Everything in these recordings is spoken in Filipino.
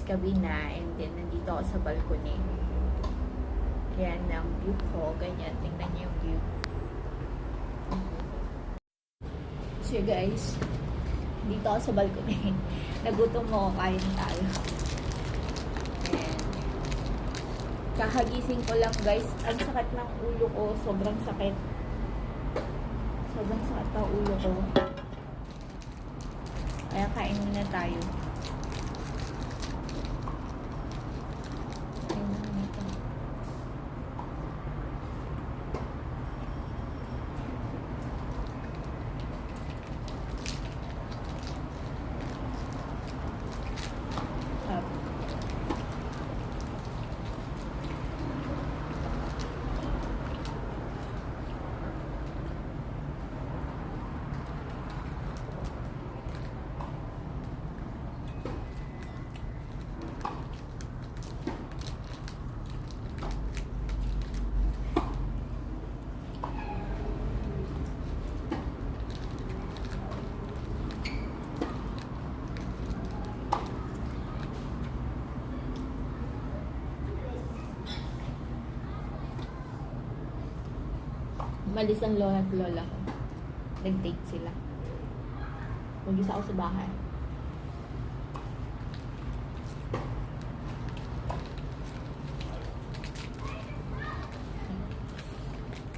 gabi na, and then nandito ako sa balcony. Ayan ang view ko. Ganyan, tingnan niyo yung view. So guys, dito ako sa balcony. Nagutom mo, kain tayo. Ayan. Kakagising ko lang guys. Ang sakit ng ulo ko. Sobrang sakit. Sobrang sakit ng ulo ko. Kaya kain muna tayo. Kain muna tayo. Umalis ang lola at lola ko. Nag-date sila. Mag-isa ako sa bahay.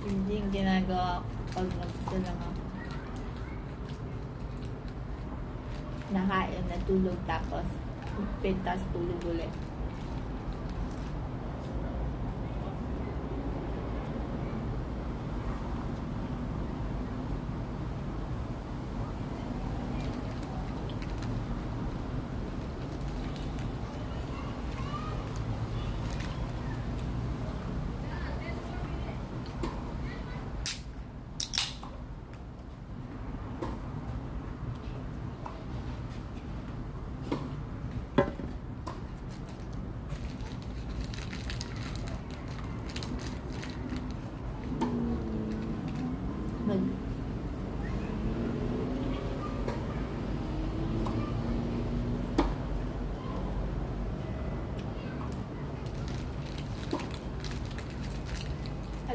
Hindi yung ginagawa pag nagpunta lang ako. Nakain, natulog, tapos pintas, tulog ulit.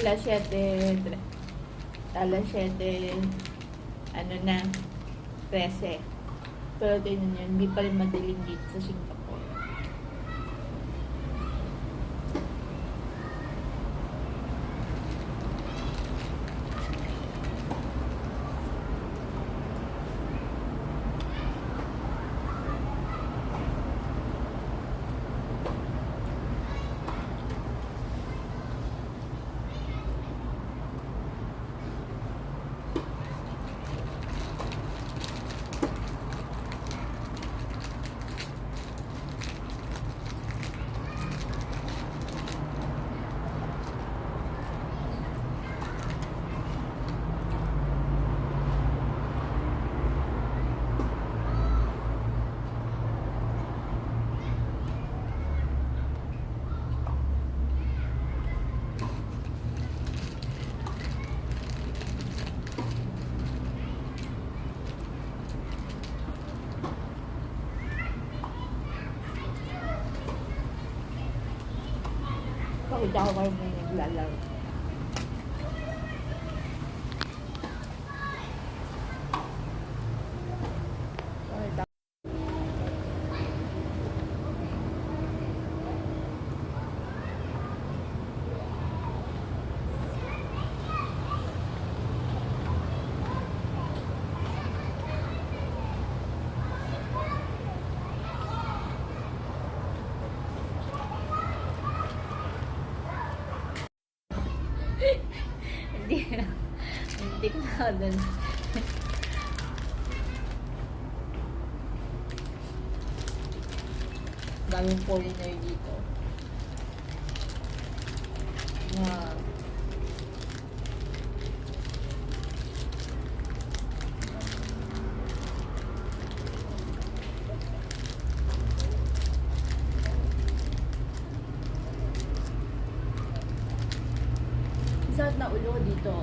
Alas 7, ano na, 13. Pero ganyan yun, hindi pa rin madilim dito sa Singapore. Pakita ko kayo may naglalaro. Pakita. Hindi ko na doon. Daming foreigner dito. Wow. Sakit na ulo dito.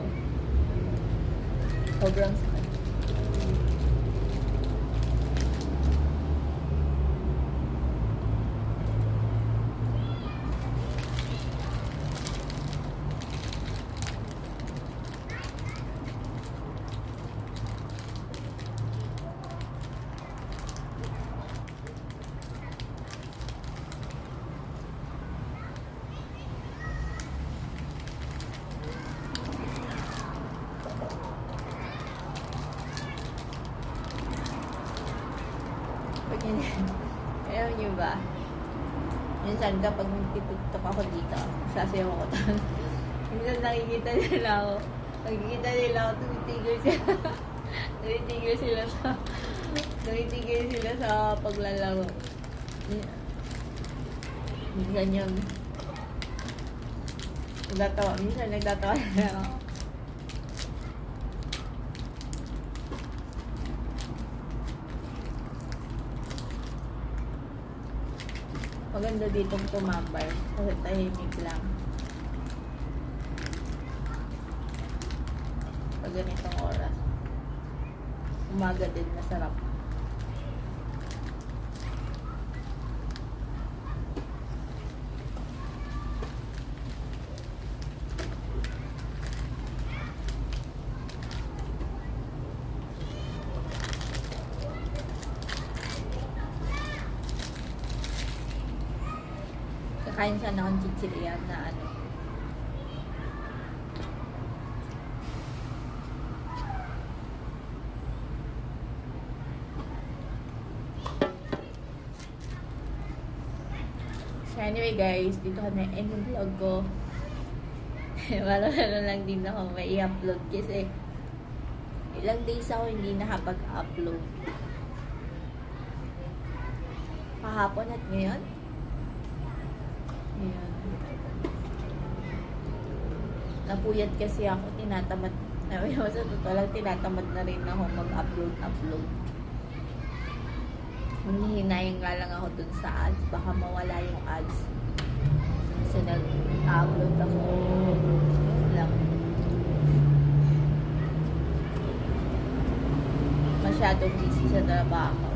Sobrang sakit. Diba? Minsan kapag nagtitiktok ako dito, sasayaw ako. Minsan nakikita nila ako. Tumitigil sila. Tumitigil sila sa paglalaro. Minsan yun. Minsan nagtatawa na ako. Maganda ditong tumambay kasi tahimik lang. Pag ganitong oras. Umaga din masarap. Kakain sana akong chichiriyan na ano. So anyway guys, dito ka na end yung vlog ko. Parang lang din ako may i-upload kasi ilang days ako hindi nakapag-upload. Kahapon at ngayon. Ayan. Napuyat kasi ako, tinatamad. Sa totoo lang, tinatamad na rin ako mag-upload. Hinihinayang nga lang ako dun sa ads. Baka mawala yung ads. Kasi nag-upload ako. Yun lang. Masyadong busy sa trabaho.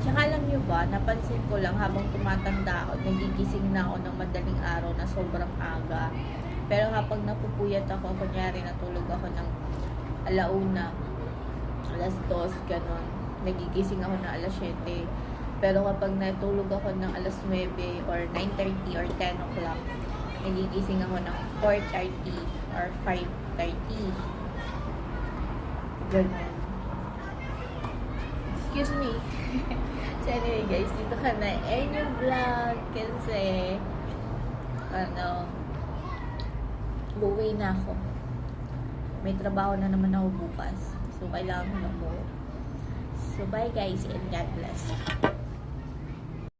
Tsaka alam nyo ba, napansin ko lang habang tumatanda ako, nagigising na ako ng madaling araw na sobrang aga. Pero kapag napupuyat ako, kunyari natulog ako ng alauna, alas 2, ganun. Nagigising ako ng alas 7. Pero kapag natulog ako ng alas 9 or 9:30 or 10 o'clock, nagigising ako ng 4:30 or 5:30. Ganun. Excuse me. So anyway guys, dito ka na end yung vlog kasi buwi na ako. May trabaho na naman ako bukas. So kailangan ko na mo. So bye guys and God bless.